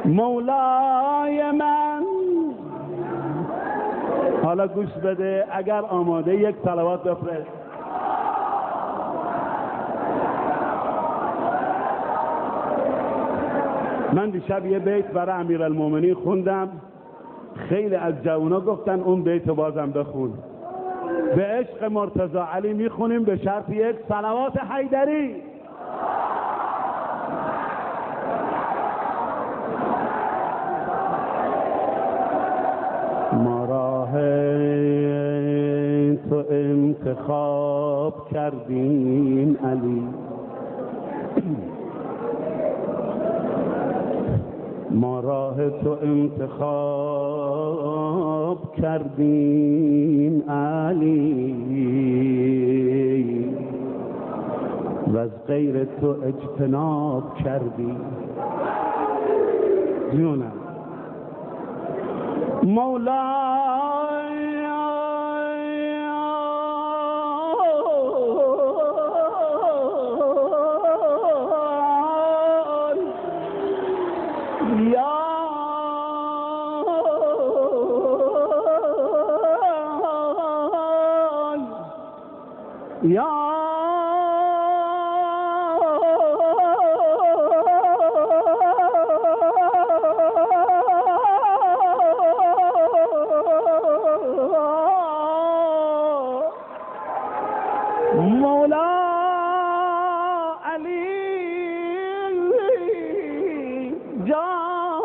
مولای من. حالا گوش بده، اگر آماده یک صلوات بفرست. من دیشب یه بیت برای امیرالمومنین خوندم، خیلی از جوونا گفتن اون بیت بازم بخون. به عشق مرتضی علی میخونیم به شرط یک صلوات حیدری. ما راه تو انتخاب کردیم علی، ما راه تو انتخاب کردیم علی، و از غیر تو اجتناب کردیم. جونم مولای یا مولا علی جانم،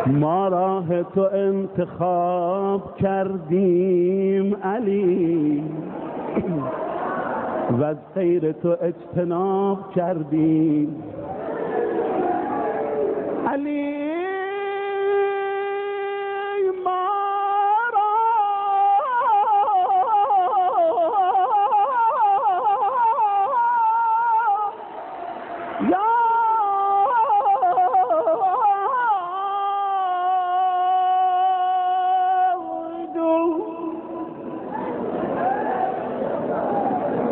ما راه تو انتخاب کردیم علی، و از غیر تو اجتناب کردیم علی.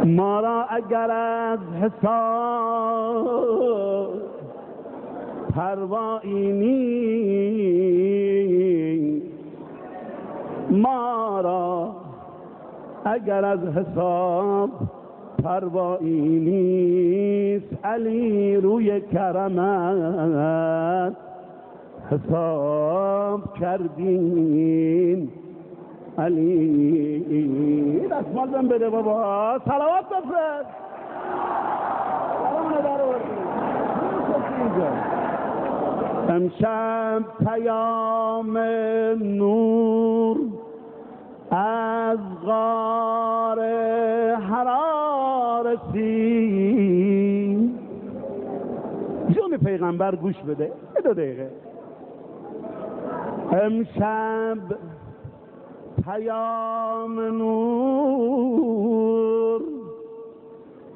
ما را اگر از حساب پروایی نیست، ما را اگر از حساب پروایی نیست علی، روی کرمت حساب کردیم علی. دستمال بهم بده بابا، صلوات بفرست. سلام در آوردیم. امشب پیام نور از غار حرا رسید. جون پیغمبر گوش بده 2 دقیقه. امشب پیام نور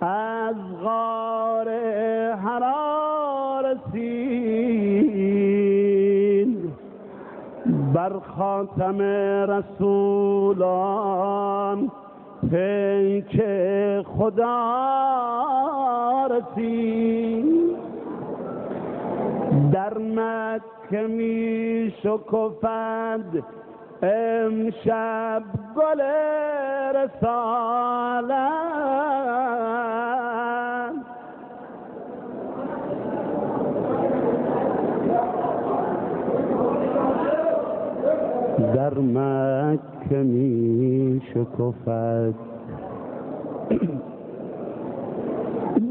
از غار حرا رسید، بر خاتم رسولان پیک خدا رسید. در مکه می شکفد امشب گل رسالت، در مکه می شکفد،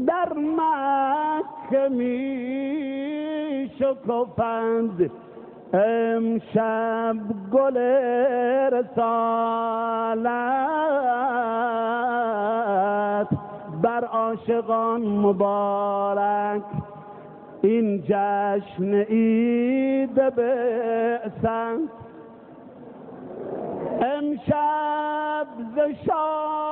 در مکه می شکفد امشب گل رسالت. بر عاشقان مبارک این جشن عید بعثت، امشب ز شام